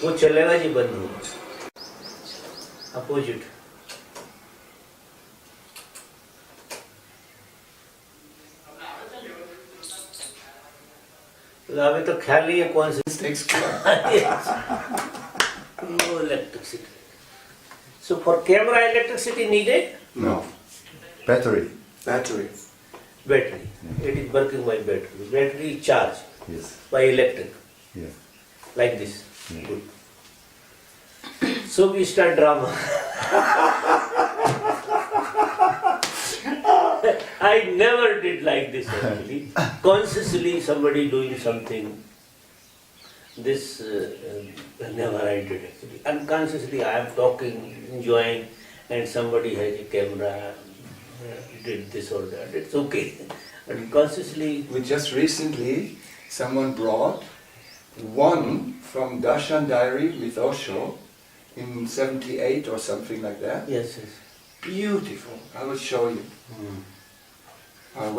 वो चलेगा जी बंद होगा. अपोजिट. अभी तो ख्याल नहीं है कौन सी. No electricity. So for camera, electricity needed? No. Battery. Battery. Battery. It is working by battery. Battery is charged Yes. by electric, Yeah. like this. Yeah. Good. So we start drama. I never did like this actually. Consciously somebody doing something. This never I did actually. Unconsciously I am talking, enjoying, and somebody has a camera, did this or that. It's okay. But consciously, We just recently, someone brought one from Darshan Diary with Osho in 78 or something like that. yes, yes. Beautiful. I will show you.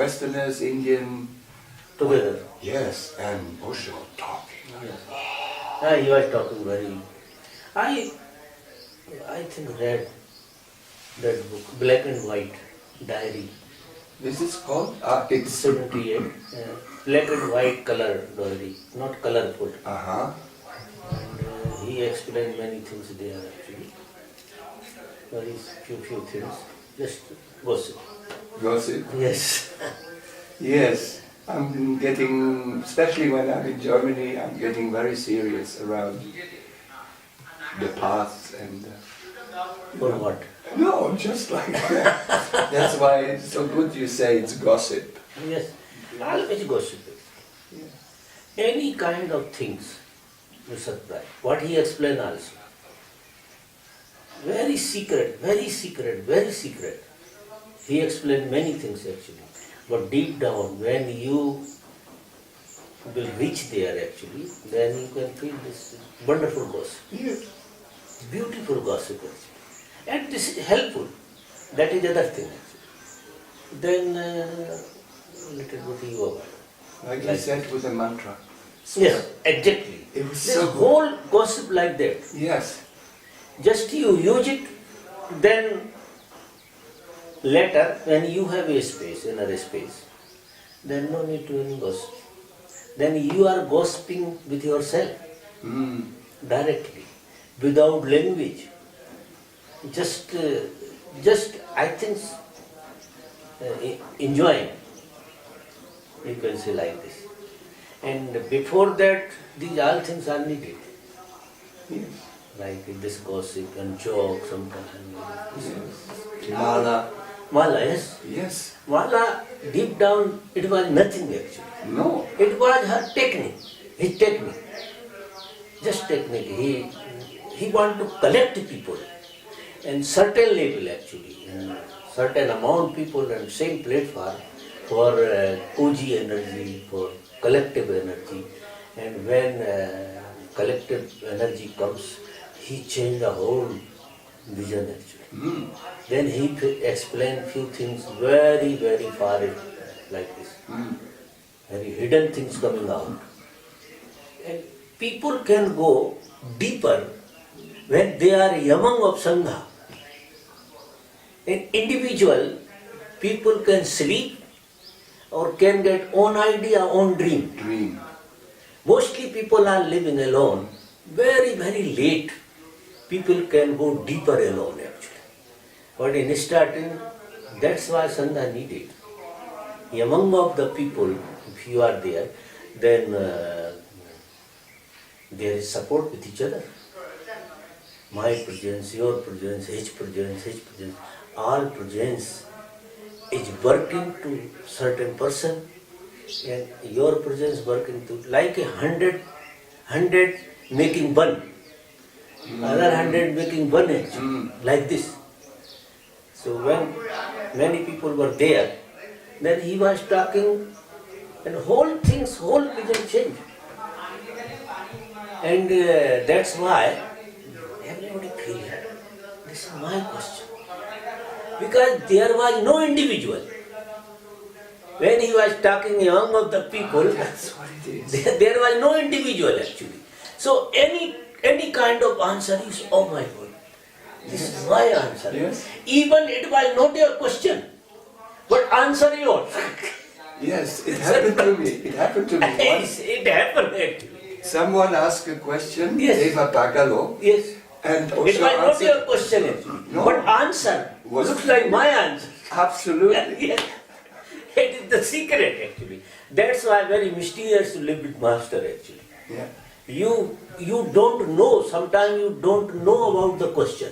Westerners, Indian. Together. Yes, and Osho talking. Yes. He was talking very. I think read that book, Black and White Diary, This is called? It's. 78. Black and white color diary, not colorful. Uh-huh. And he explained many things there actually. Very few things. Just gossip. Gossip. Yes. Yes. I'm getting, especially when I'm in Germany, I'm getting very serious around the past and. For what? No, just like that. That's why it's so good you say it's gossip. Yes. Always gossip. Any kind of things you surprise. What he explained also. Very secret, very secret, very secret. He explained many things actually. But deep down, when you will reach there actually, then you can feel this wonderful gossip. Yes. Beautiful gossip actually. And this is helpful. That is the other thing actually. Then little bit yoga. Like you said with a mantra. Yes, exactly. It was This so good. whole gossip like that. Yes. Just you use it, then later when you have a space, another space, then no need to any gossip. Then you are gossiping with yourself Mm. directly, without language. Just I think enjoying. You can say like this. And before that, these all things are needed. Yes. Like this gossip and joke sometimes. Mala. Mala, yes. Yes. Mala, deep down, it was nothing actually. No. It was her technique, his technique. Just technique. He wanted to collect people and certain level actually, and certain amount people and same platform for Koji energy, for collective energy. And when collective energy comes, he changed the whole vision actually. Mm. Then he explained few things very, very far like this. Mm. Very hidden things coming out. And people can go deeper when they are among of Sangha. An individual, people can sleep or can get own idea, own dream. Dream. Mostly people are living alone. Very, very late, people can go deeper alone actually. But in starting, that's why Sangha needed. Among of the people, if you are there, then there is support with each other. My presence, your presence, his presence, all presence is working to certain person, and your presence working to like 100 making one, other 100 making one actually, like this. So when many people were there, then he was talking, and whole vision changed. And that's why everybody feels this is my question. Because there was no individual. When he was talking among of the people, That's what it is. there was no individual actually. So any any kind of answer is, oh my God, this is my answer. Yes. Even it was not your question, but answer yours. Yes, it happened to me. It happened to me once. It happened actually. Someone asked a question, Yes. Eva Bagalo, Yes. and It also was not answered. your question actually, No. but answer Was- looks like my answer. Absolutely. Yes. It is the secret actually. That's why very mysterious to live with Master actually. Yeah. You don't know, sometimes you don't know about the question.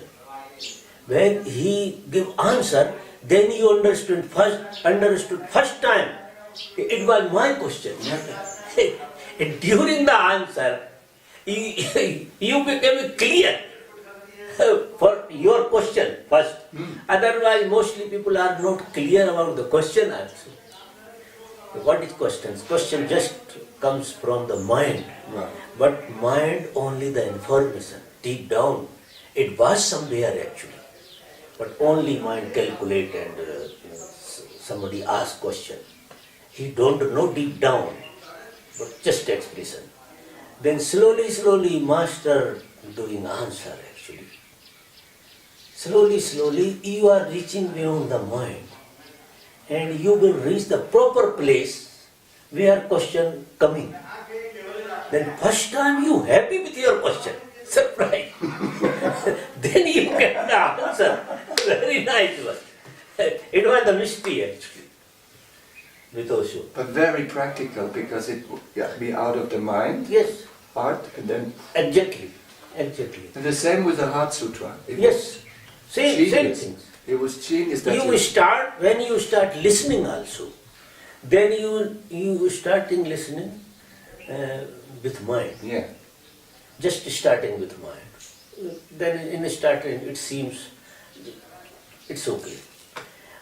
When he give answer, then you understood first time. It was my question. And during the answer, you became clear for your question first. Otherwise, mostly people are not clear about the question also. What is questions? Question just comes from the mind. Right. But mind only the information. Deep down, it was somewhere actually. But only mind calculate and somebody ask question. He don't know deep down, but just expression. Then slowly, master doing answer actually. Slowly, you are reaching beyond the mind. And you will reach the proper place where question coming. Then first time you happy with your question. Surprise. Then you get the answer. Very nice one. It was the mystery actually. With Osho. But very practical because it got me out of the mind, Yes, heart, and then exactly. and the same with the Heart Sutra. It Yes, same genius. things. It was genius that When you start listening also, then you starting listening with mind. Yeah. Just starting with mind. Then in starting it seems it's okay.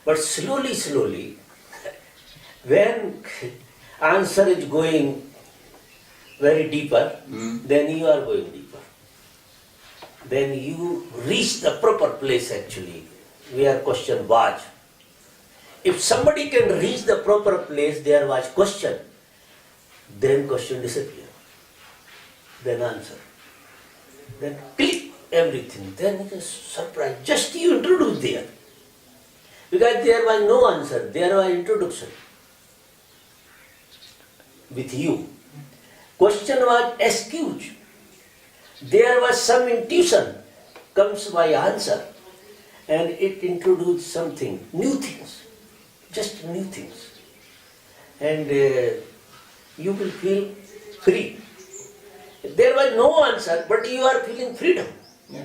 But slowly, when answer is going very deeper, then you are going deeper. Then you reach the proper place actually, where question was. If somebody can reach the proper place, there was question, then question disappear. Then answer. Then click everything. Then it is surprise. Just you introduce there. Because there was no answer, there was introduction. With you. Question was excuse. There was some intuition, comes by answer. And it introduced something, new things. Just new things. And you will feel free. There was no answer, but you are feeling freedom. Yeah.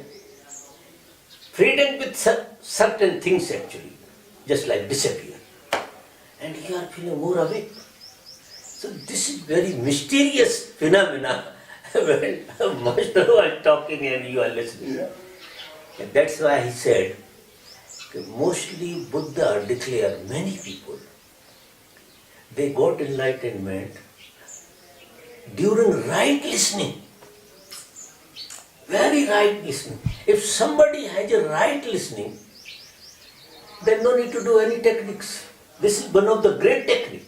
Freedom with certain things actually, just like disappear. And you are feeling more awake. So this is very mysterious phenomena when Master was talking and you are listening. Yeah. And that's why he said, mostly Buddha declared many people, they got enlightenment during right listening. Very right listening. If somebody has a right listening, then no need to do any techniques. This is one of the great techniques.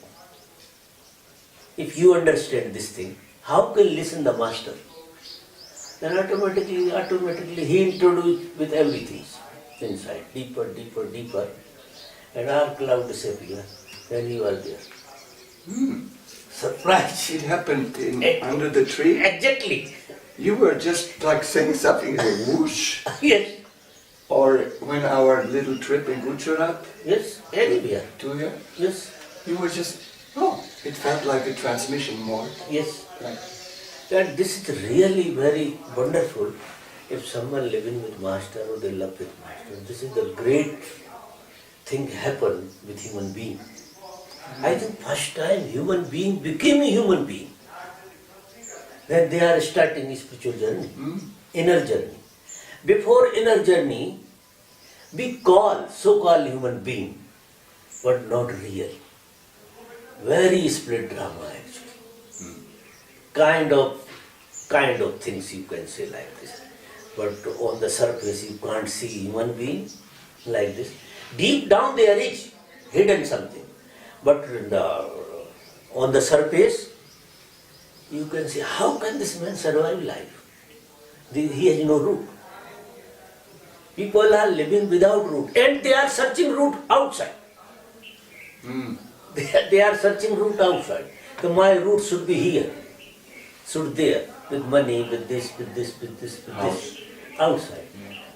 If you understand this thing, how can listen the master? Then automatically he introduced with everything inside, deeper, and all cloud disappear. Then you are there. Surprise! It happened under the tree. Exactly. You were just like saying something, like whoosh. Yes, Or when our little trip in Gujarat, yes, anywhere. to here, Yes, you were just, it felt like a transmission more. yes. Like, That this is really very wonderful if someone living with master or they love with master. This is the great thing happen with human being. I think first time human being became a human being. Then they are starting a spiritual journey, inner journey. Before inner journey, we call so-called human being, but not real. Very split drama actually. Kind of things you can say like this. But on the surface you can't see human being like this. Deep down there is hidden something. But on the surface you can see how can this man survive life? He has no root. People are living without root and they are searching root outside. They are searching root outside. So my root should be here, should there, with money, with this, outside.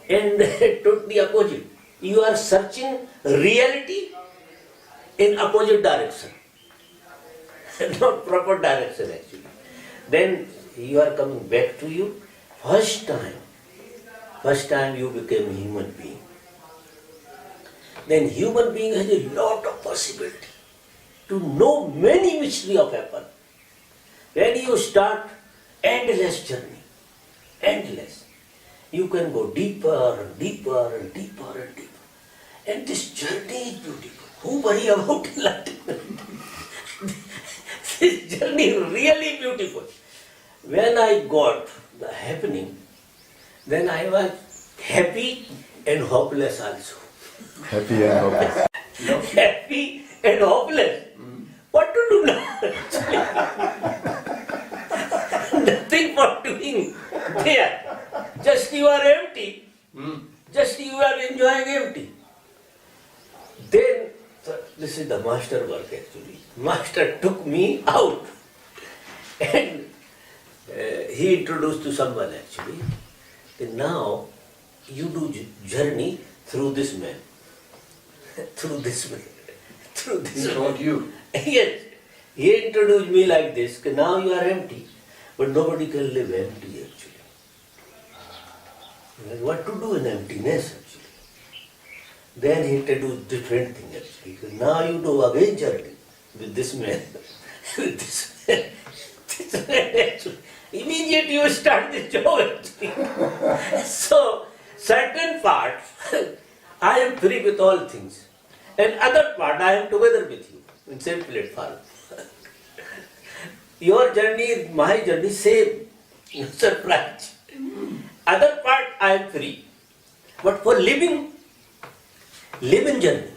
And totally opposite. You are searching reality in opposite direction. Not proper direction actually. Then you are coming back to you. First time you became a human being. Then human being has a lot of possibility to know many mysteries of heaven. When you start endless journey, endless, you can go deeper and deeper and deeper and deeper. And this journey is beautiful. Who worry about enlightenment? This journey is really beautiful. When I got the happening, then I was happy and hopeless also. Happy and hopeless. Happy and hopeless. What to do now? Nothing for doing there. Just you are empty. Just you are enjoying empty. Then, this is the master work actually. Master took me out and he introduced to someone actually. And now you do journey through this man. Through this man. Through this He man. told you. Yes. He introduced me like this. Now you are empty. But nobody can live empty actually. What to do in emptiness actually? Then he introduced different thing actually. Now you do again journey with this man. With this man. This man actually. Immediately you start this job actually. So, certain part, I am free with all things. And other part, I am together with you in same platform. Your journey, my journey, same. No surprise. Other part, I am free. But for living journey,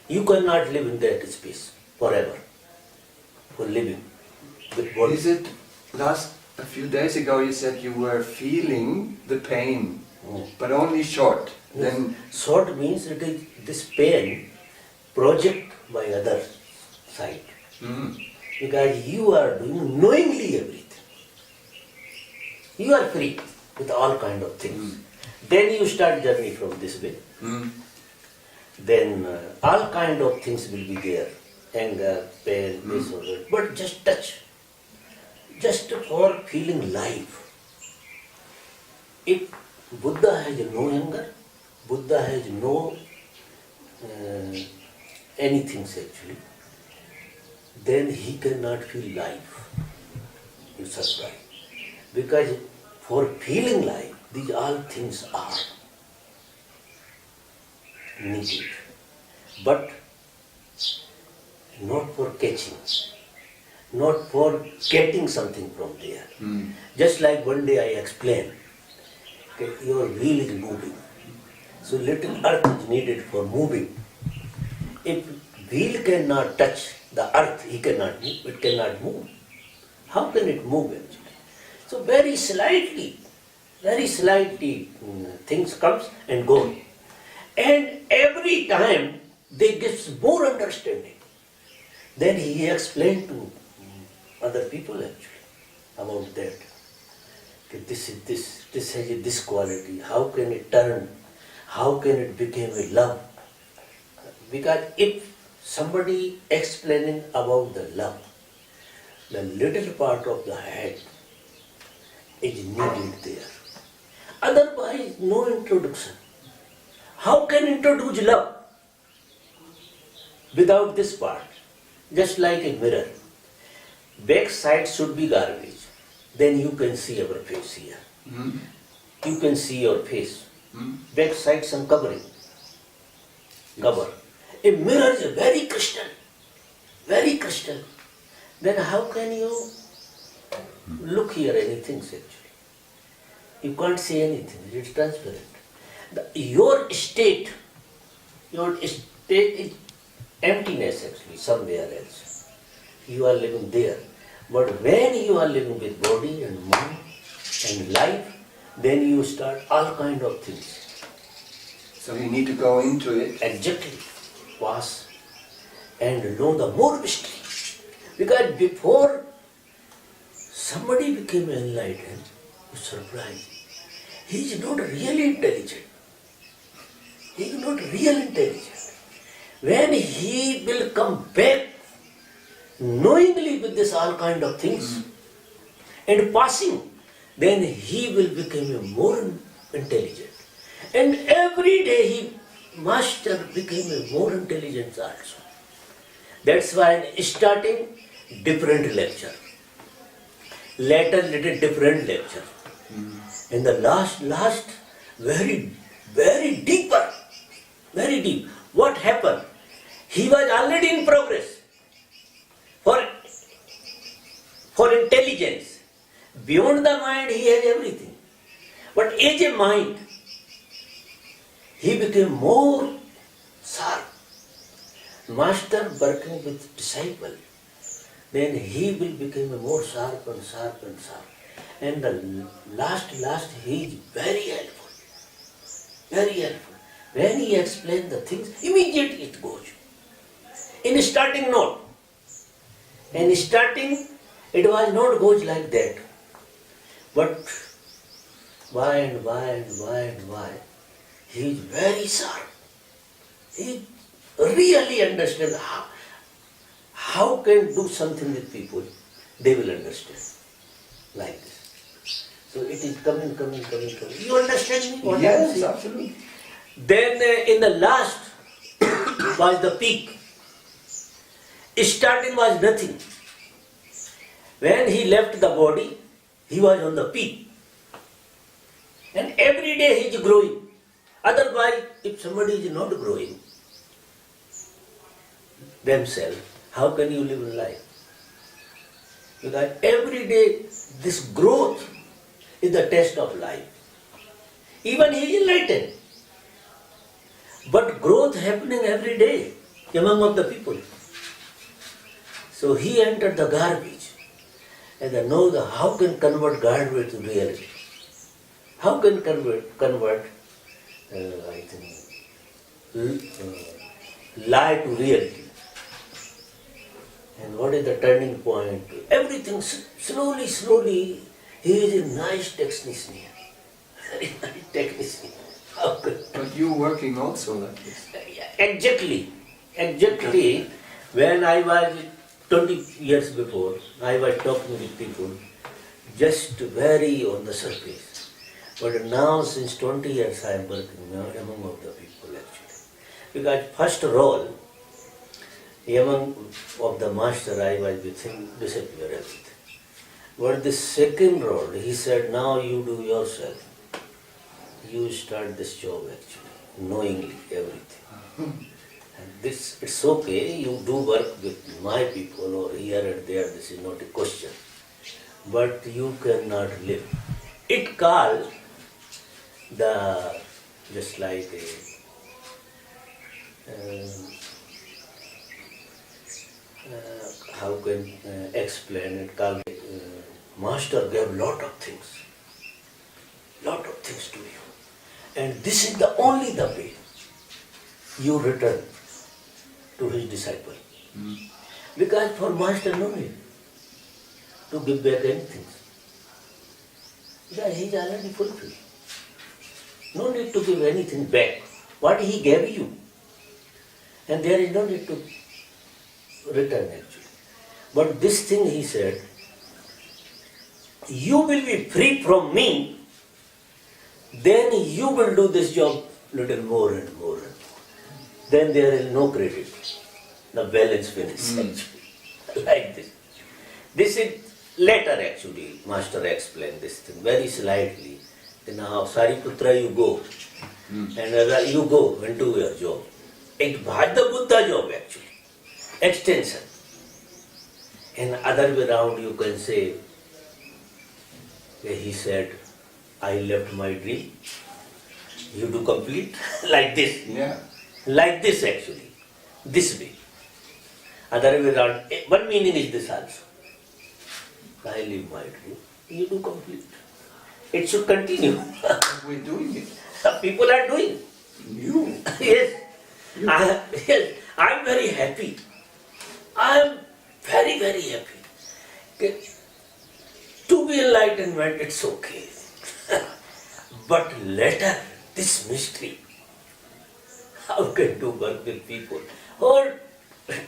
you cannot live in that space forever. For living with body. Is it a few days ago you said you were feeling the pain, but only short. Then Short means it is this pain project by other side. Because you are doing knowingly everything. You are free with all kind of things. Then you start journey from this way. Then all kind of things will be there. Anger, pain, this or that. But just touch. Just for feeling life. If Buddha has no anger, Buddha has no anything actually, then he cannot feel life. You surprise. Because for feeling life, these all things are needed. But not for catching, not for getting something from there. Just like one day I explained, okay, your wheel is moving. So little earth is needed for moving. If wheel cannot touch the earth, it cannot move. How can it move actually? So very slightly things comes and go. And every time they get more understanding. Then he explained to other people actually about that. Okay, this has this quality. How can it turn? How can it become a love? Because if somebody explaining about the love, the little part of the head is needed there. Otherwise, no introduction. How can introduce love without this part? Just like a mirror. Back side should be garbage. Then you can see our face here. You can see your face. Back side some covering. Cover. A mirror is very crystal. Very crystal. Then how can you look here anything actually? You can't see anything. It's transparent. Your state is emptiness actually, somewhere else. You are living there. But when you are living with body and mind and life, then you start all kind of things. So you need to go into it. Exactly. Pass and know the more mystery. Because before somebody became enlightened, you surprise. He is not really intelligent. He is not real intelligent. When he will come back knowingly with this all kind of things and passing, then he will become more intelligent. And every day master became a more intelligent also. That's why starting different lecture, later little different lecture, and the last very deeper, very deep. What happened? He was already in progress for intelligence. Beyond the mind, he has everything. But as a mind, he became more sharp. Master working with disciple, then he will become more sharp and sharp and sharp. And the last, he is very helpful. Very helpful. When he explains the things, immediately it goes. In starting, not. In starting, it was not goes like that. But why and why, he is very sharp. He really understands how can do something with people. They will understand. Like this. So it is coming. You understand me? What I am Yes, saying? absolutely. Then in the last was the peak. Starting was nothing. When he left the body, he was on the peak. And every day he is growing. Otherwise, if somebody is not growing themselves, how can you live in life? Because every day this growth is the test of life. Even he is enlightened. But growth happening every day among of the people. So he entered the garbage and then know how can convert garbage to reality. How can convert lie to reality. And what is the turning point? Everything slowly, he is a nice technician. Very nice technician. How can But you working also like this. Exactly. When I was 20 years before, I was talking with people just very on the surface. But now since 20 years I am working among of the people actually. Because first role, among of the master I was with him, disappear everything. But the second role, he said, now you do yourself. You start this job actually, knowingly everything. And this, it's okay, you do work with my people or here and there, this is not a question. But you cannot live. It called the, just like how can explain it, called master gave lot of things to you. And this is the only the way you return to his disciple. Because for master no need to give back anything. Because he is already fulfilled. No need to give anything back. What he gave you. And there is no need to return actually. But this thing he said, you will be free from me, then you will do this job little more and more. Then there is no credit. The balance finishes actually. Like this. This is later actually, master explained this thing very slightly. Now Sariputra you go, and you go and do your job. It was the Buddha job actually. Extension. And other way around you can say, he said, I left my dream. You do complete like this. Yeah. Like this actually. This way. Other way around. One meaning is this also. I live my dream. You do complete. It should continue. We're doing it. People are doing. You. Yes. I'm very happy. I am very, very happy. Okay. To be enlightenment, it's okay. But later, this mystery, how can do work with people? All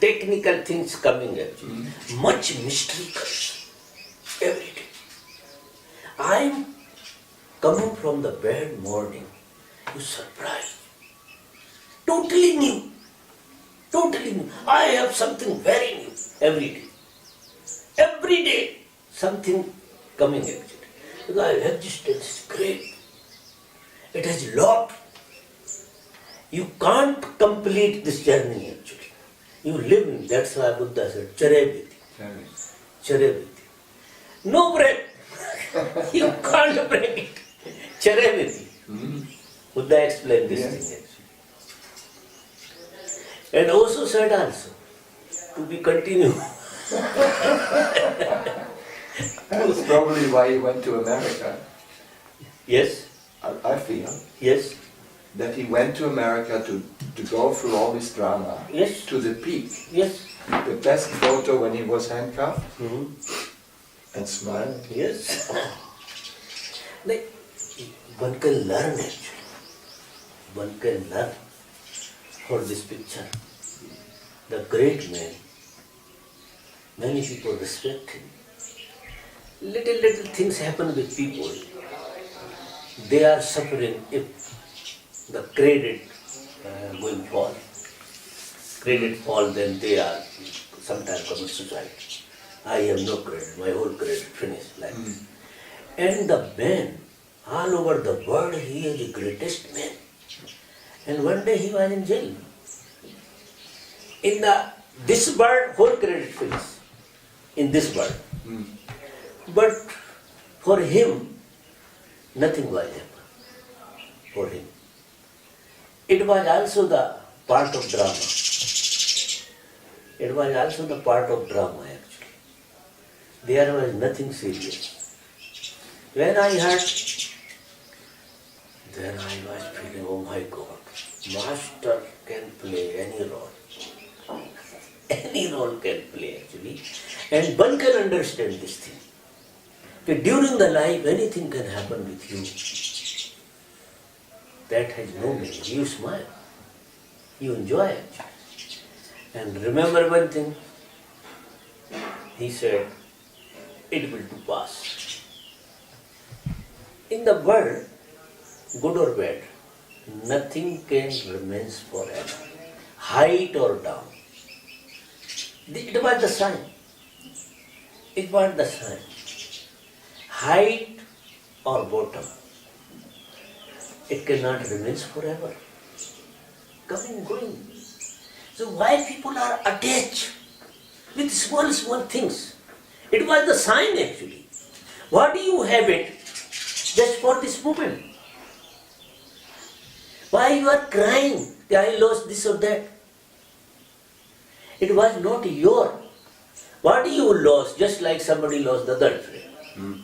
technical things coming actually. Much mystery comes every day. I'm coming from the bed morning, you surprised. Totally new. Totally new. I have something very new every day. Every day, something coming actually. Because existence is great. It has lot. You can't complete this journey actually. You live in, that's why Buddha said, Charebiti. Charebiti. No break. You can't break it. Charebiti. Buddha explained this thing actually. And also said also, to be continued. That's probably why he went to America. Yes, I feel yes, that he went to America to go through all this drama yes, to the peak. yes. The best photo when he was handcuffed Mhm. and smiling. Yes. Like, one can learn actually. One can learn for this picture. The great man, many people respect him. Little things happen with people. They are suffering if the credit going fall. Credit fall, then they are sometimes commit suicide. I have no credit, my whole credit finished like this. And the man, all over the world, he is the greatest man. And one day he was in jail. In this world, whole credit finished. In this world. But for him, nothing was happened. For him. It was also the part of drama. It was also the part of drama actually. There was nothing serious. When I heard, then I was feeling, oh my God, Master can play any role. Any role can play actually. And one can understand this thing. That during the life, anything can happen with you. That has no meaning. You smile. You enjoy it. And remember one thing. He said, it will to pass. In the world, good or bad, nothing can remain forever. Height or down. It was the sign. It was the sign. Height or bottom. It cannot remain forever. Coming, going. So why people are attached with small things? It was the sign actually. Why do you have it just for this moment? Why you are crying that I lost this or that? It was not your. What you lost, just like somebody lost the girlfriend.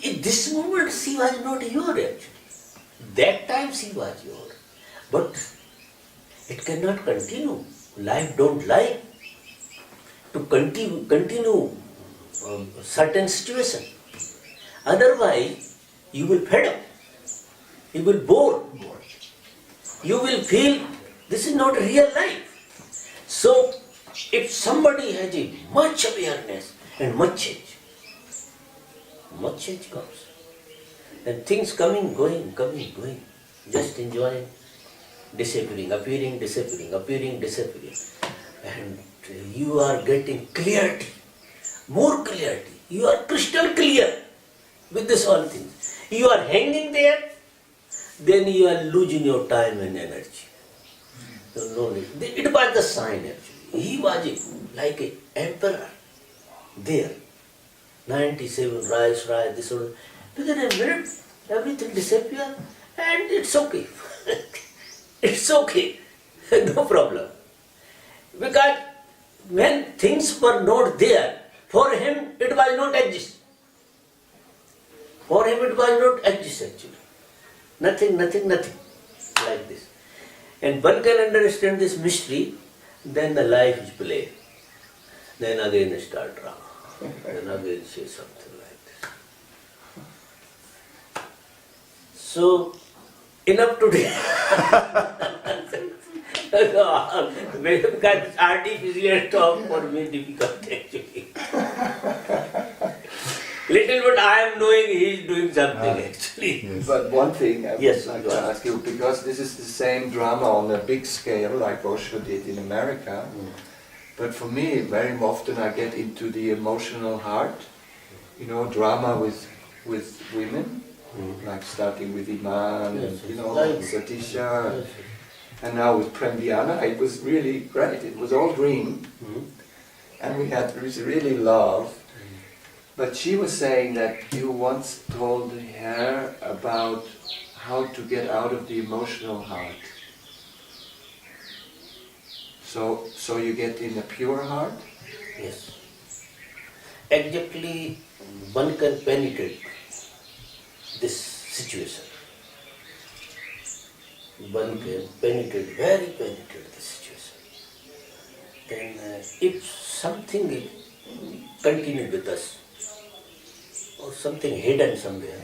In this moment she was not your actually. That time she was your. But it cannot continue. Life don't like to continue certain situation. Otherwise, you will fed up. You will bore. You will feel this is not real life. So, if somebody has a much awareness and much change comes. And things coming, going, just enjoying, disappearing, appearing, disappearing. And you are getting clarity, more clarity. You are crystal clear with this all things. You are hanging there, then you are losing your time and energy. So no need. It was the sign actually. He was like an emperor there. 97, rise, this one. Within a minute, everything disappears and it's okay. It's okay. No problem. Because when things were not there, for him it was not exist. For him it was not exist actually. Nothing, nothing, nothing. Like this. And one can understand this mystery, then the life is play. Then again start drama. Then again say something like this. So, enough today. Because artificial talk for me difficult actually. Little bit I am knowing he is doing something actually. Yes. But one thing I would Yes, like go to on. ask you, because this is the same drama on a big scale like Osho did in America, but for me, very often I get into the emotional heart, drama with women, like starting with Iman, Yes, and, like- Satisha, Yes. and now with Prem Diana. It was really great. It was all dream, and we really love. But she was saying that you once told her about how to get out of the emotional heart. So you get in a pure heart? Yes. Exactly, one can penetrate this situation. One can very penetrate this situation. Then if something is continued with us, or something hidden somewhere,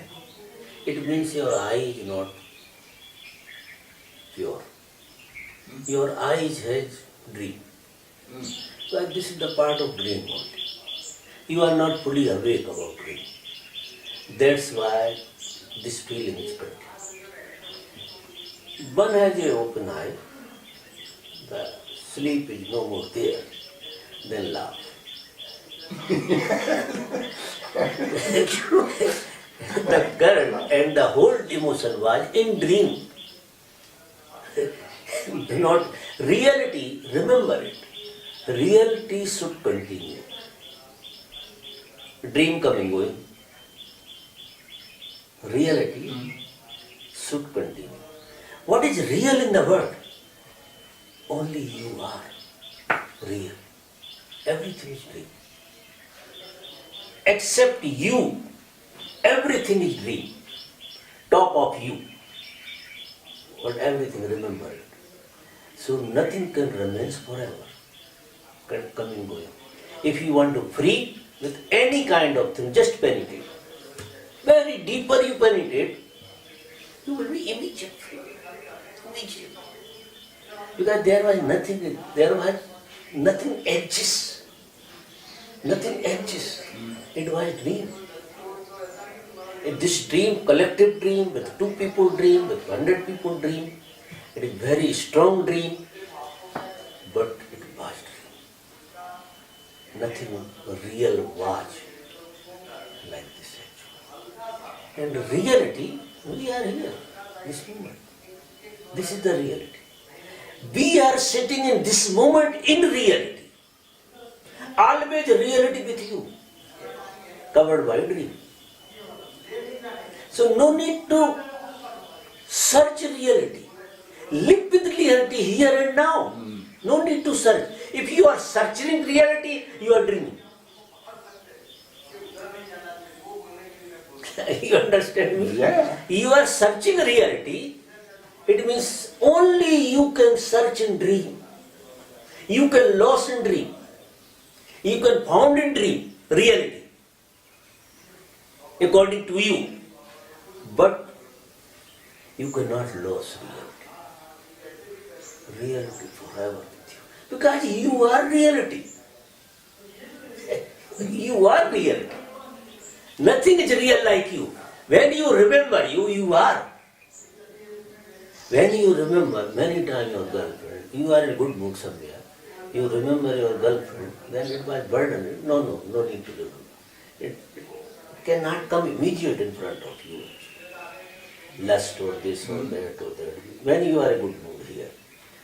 it means your eye is not pure. Your eyes has dream. Like this is the part of dream only. You are not fully awake about dream. That's why this feeling is continued. One has an open eye, the sleep is no more there, then laugh. The girl and the whole emotion was in dream. Not reality, remember it. Reality should continue. Dream coming, going. Reality should continue. What is real in the world? Only you are real. Everything is dream. Except you, everything is dream. Top of you. But everything, remember it. So nothing can remain forever. Coming, going. If you want to free with any kind of thing, just penetrate. Very deeper you penetrate, you will be immediately free. Immediately. Because there was nothing edges. Nothing edges. It was dream. This dream, collective dream, with 2 people dream, with 100 people dream, it is very strong dream, but it was dream. Nothing real was like this actually. And reality, we are here, this moment. This is the reality. We are sitting in this moment in reality. Always reality with you, covered by dream. So no need to search reality. Live with reality here and now. No need to search. If you are searching reality, you are dreaming. You understand me? Yeah. You are searching reality. It means only you can search in dream. You can lose in dream. You can found in dream reality. According to you. But you cannot lose reality. Reality forever with you. Because you are reality. You are reality. Nothing is real like you. When you remember you, you are. When you remember many times your girlfriend, you are in a good mood somewhere, you remember your girlfriend, then it was burden. No need to remember. It cannot come immediate in front of you. Lust or this or that or that. When you are in a good mood here,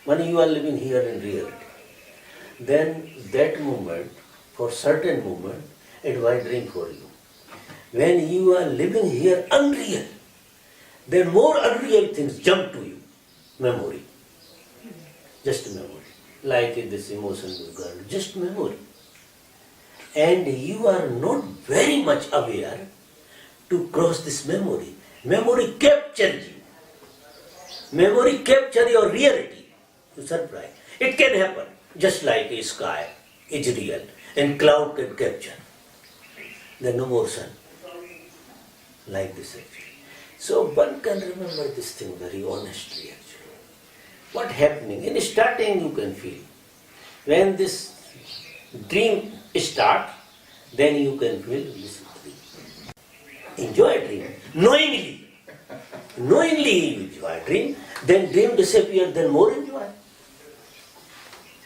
when you are living here in reality, then that moment, for certain moment, it was dream for you. When you are living here unreal, then more unreal things jump to you. Memory. Just memory. Like this emotional girl, just memory. And you are not very much aware to cross this memory. Memory captures you. Memory capture your reality. You surprise. It can happen, just like a sky is real and cloud can capture. Then no more sun. Like this actually. So one can remember this thing very honestly actually. What happening? In starting you can feel. When this dream starts, then you can feel this dream. Enjoy dream. Knowingly. Knowingly you enjoy dream. Then dream disappears, then more enjoy.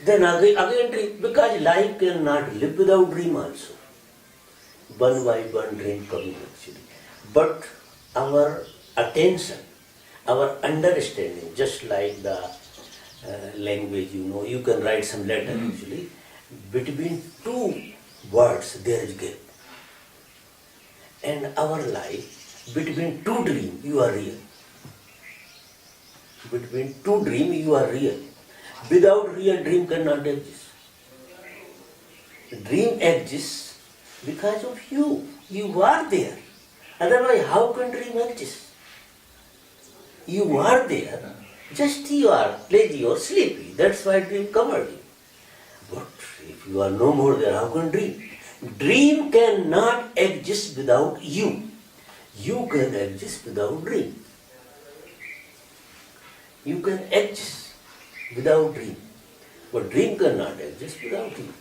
Then again dream. Because life cannot live without dream also. One by one dream coming actually. But our attention, our understanding, just like the language, you can write some letter actually. Between two words there is gap. And our life, between two dreams, you are real. Between two dreams, you are real. Without real, dream cannot exist. Dream exists because of you. You are there. Otherwise, how can dream exist? You are there. Just you are lazy or sleepy. That's why dream covered you. But if you are no more there, how can dream? Dream cannot exist without you. You can exist without dream. You can exist without dream. But dream cannot exist without you.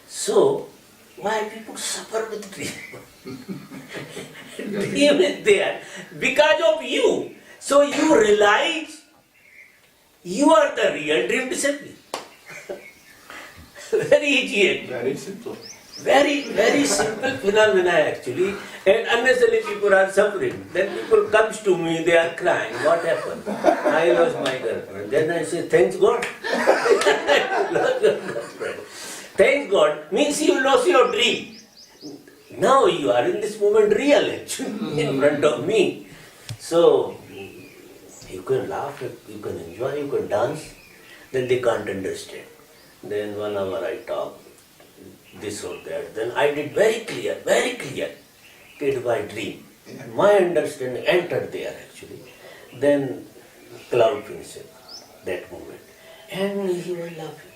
So, why people suffer with dream? Dream is there because of you. So you realize you are the real, dream disappears. Very easy. Very simple. Very, very simple phenomena actually. And unnecessarily people are suffering. Then people comes to me, they are crying. What happened? I lost my girlfriend. Then I say, thanks God. Lost your girlfriend. Thanks God means you lost your dream. Now you are in this moment real actually in front of me. So you can laugh, you can enjoy, you can dance. Then they can't understand. Then 1 hour I talk, this or that. Then I did very clear, kid by dream. My understanding entered there actually. Then cloud finished that moment. And he was laughing.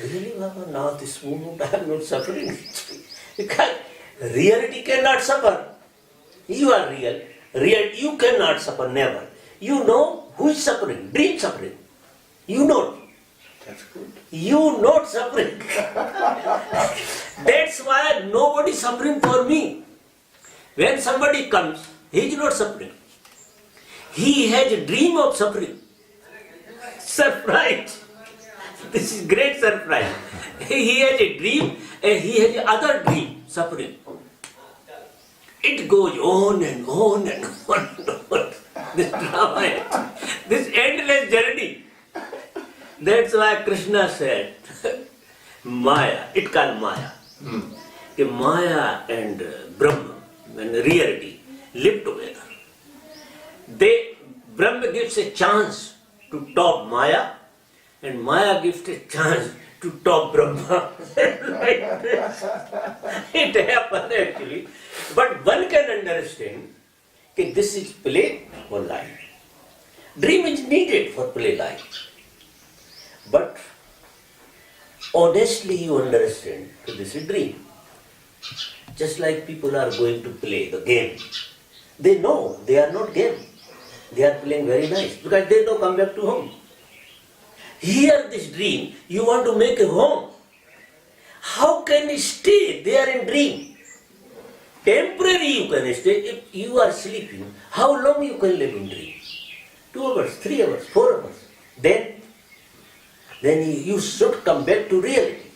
Really, Baba, now this moment I am not suffering actually. Because reality cannot suffer. You are real. You cannot suffer, never. You know who is suffering, dream suffering. You know. That's good. You not suffering. That's why nobody suffering for me. When somebody comes, he is not suffering. He has a dream of suffering. Surprise. This is great surprise. He has a dream and he has other dream, suffering. It goes on and on and on and on. This drama, this endless journey. That's why Krishna said, Maya, it called Maya. That Maya and Brahma, and reality, live together. Brahma gives a chance to top Maya, and Maya gives a chance to top Brahma. Like this. It happened actually. But one can understand that this is play or life. Dream is needed for play life. But honestly you understand that this is dream. Just like people are going to play the game. They know they are not game. They are playing very nice because they don't come back to home. Here this dream, you want to make a home. How can you stay there in dream? Temporary you can stay. If you are sleeping, how long you can live in dream? 2 hours, 3 hours, 4 hours. Then you should come back to reality.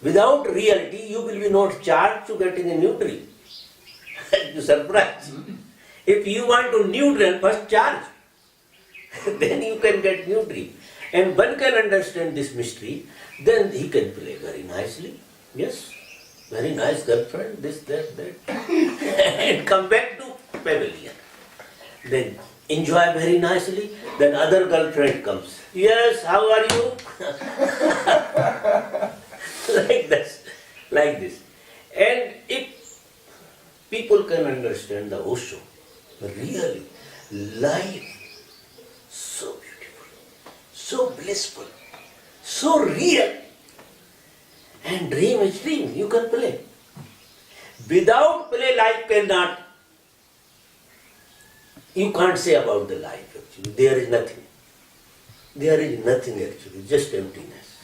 Without reality, you will be not charged to getting a new dream. You surprise. If you want a new dream, first charge. Then you can get new dream. And one can understand this mystery, then he can play very nicely. Yes, very nice girlfriend, this, that. And come back to pavilion. Then enjoy very nicely, then other girlfriend comes. Yes, how are you? Like this. And if people can understand the Osho. Really, life so beautiful, so blissful, so real. And dream is dream, you can play. Without play, life cannot. You can't say about the life actually. There is nothing. There is nothing actually, just emptiness.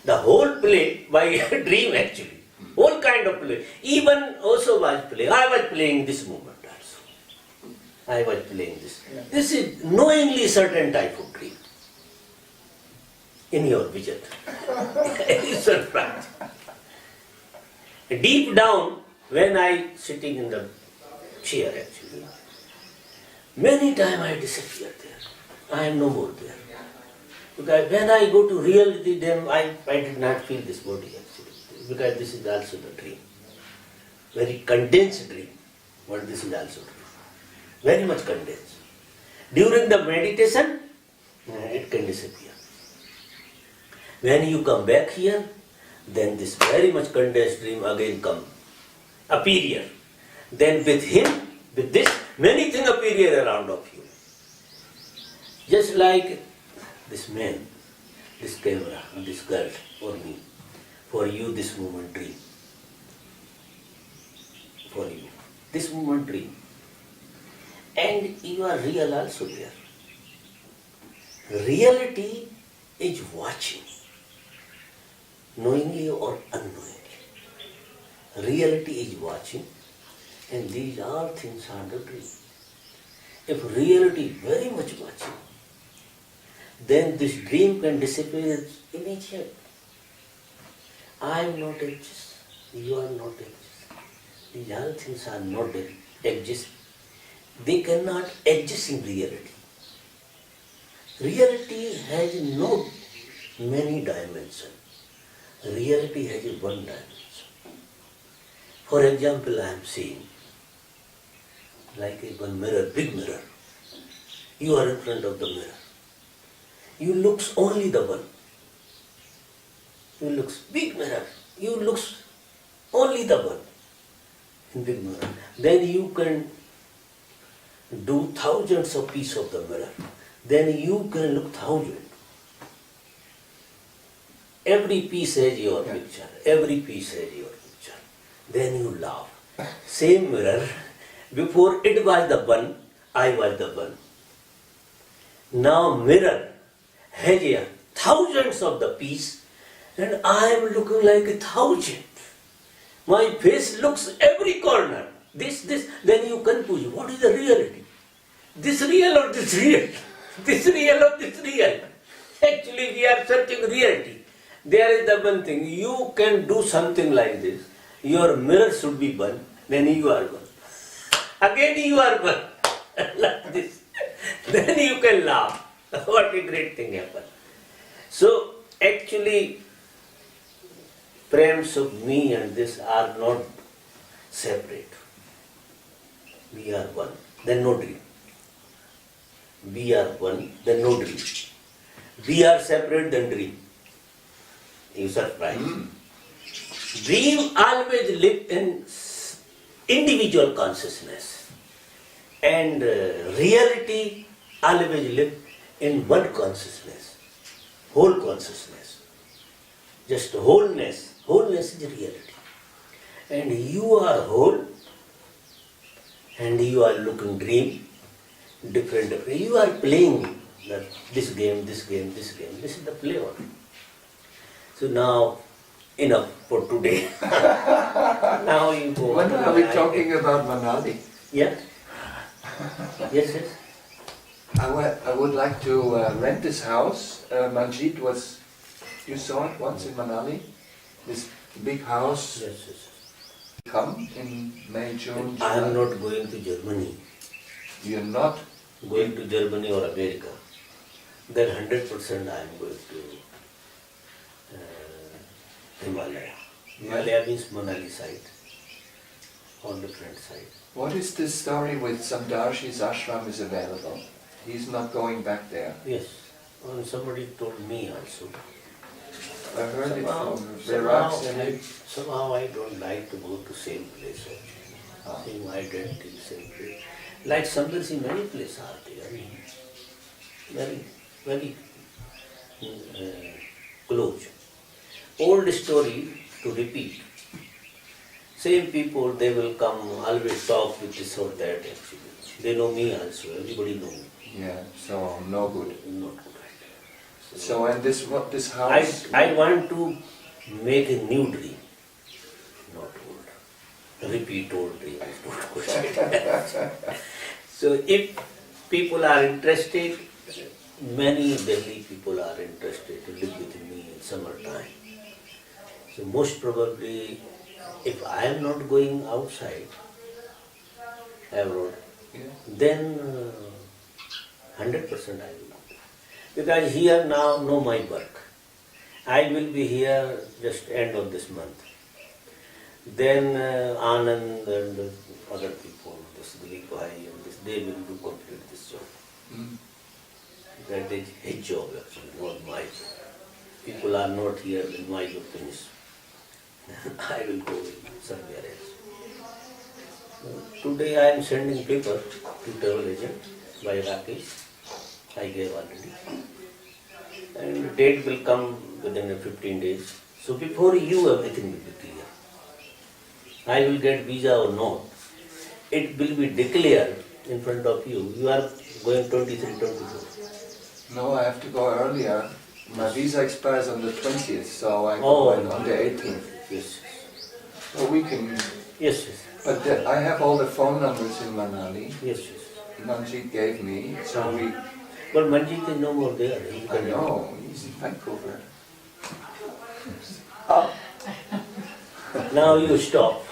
The whole play by a dream actually. All kind of play. Even also was playing. I was playing this moment also. I was playing this. This is knowingly certain type of dream. In your vision. You surprised. Deep down, when I sitting in the chair actually, many times I disappear there. I am no more there. Because when I go to reality, then I did not feel this body actually. Because this is also the dream. Very condensed dream. But this is also dream. Very much condensed. During the meditation, it can disappear. When you come back here, then this very much condensed dream again come. Appear. Then with him, with this, many things appear around of you. Just like this man, this camera, this girl, for me. For you, this moment dream. For you. This moment dream. And you are real also there. Reality is watching. Knowingly or unknowingly. Reality is watching. And these all things are the dream. If reality is very much watching, then this dream can disappear immediately. I am not exist. You are not exist. These all things are not exist. They cannot exist in reality. Reality has no many dimensions. Reality has one dimension. For example, I am seeing like one mirror, big mirror. You are in front of the mirror. You looks only the one. You looks big mirror. You looks only the one in big mirror. Then you can do thousands of pieces of the mirror. Then you can look thousand. Every piece has your picture. Every piece has your picture. Then you laugh. Same mirror. Before it was the one, I was the one. Now mirror has thousands of the piece and I am looking like 1,000. My face looks every corner. This, then you confuse. What is the reality? This real or this real? This real or this real? Actually we are searching reality. There is the one thing. You can do something like this. Your mirror should be one. Then you are one. Again you are one. Like this. Then you can laugh. What a great thing happened. So actually, frames of me and this are not separate. We are one, then no dream. We are one, then no dream. We are separate, then dream. You surprised. Dream always live in individual consciousness. And reality always live in one consciousness. Whole consciousness. Just wholeness. Wholeness is reality. And you are whole and you are looking dream, different. You are playing this game, this game, this game. This is the play only. So now, enough for today. Now you go. When are we talking about Manali? Yeah? Yes, yes. I would like to rent this house. Manjit was, you saw it once in Manali? This big house. Yes, yes. Come in May, June, July. I am not going to Germany. You're not? Going to Germany or America. Then 100% I am going to Himalaya. Himalaya means Manali side. On different side. What is the story with Samdarshi's ashram is available? He's not going back there. Yes. Well, somebody told me also. I heard it from Somehow, Virag. somehow I don't like to go to same place actually. same identity, same place. Like Samdarsi, many places are there, very, very close. Old story to repeat. Same people, they will come, always talk with this or that actually. They know me also, everybody know me. Yeah, so no good. Not good idea. So and this house? I want to make a new dream, not old. Repeat old dream is not good idea. So if people are interested, many Delhi people are interested to live with me in summertime. So most probably, if I am not going outside, abroad, Yeah. then 100% I will. Because here now know my work. I will be here just end of this month. Then Anand and the other people, this Dilip Bhai and this, they will do complete this job. Mm. That is his job actually, not my job. People are not here in my opinion. I will go somewhere else. Today I am sending paper to travel agent by Rakesh. I gave already. And date will come within 15 days. So before you everything will be clear. I will get visa or not. It will be declared in front of you. You are going 23, 24. No, I have to go earlier. My visa expires on the 20th, so I Oh. go on the 18th. Yes, So we can. yes, yes, But I have all the phone numbers in Manali. yes, yes. Manjeet gave me, so we. But Manjeet is no more there. He I can- know he's in Vancouver. Now you stop.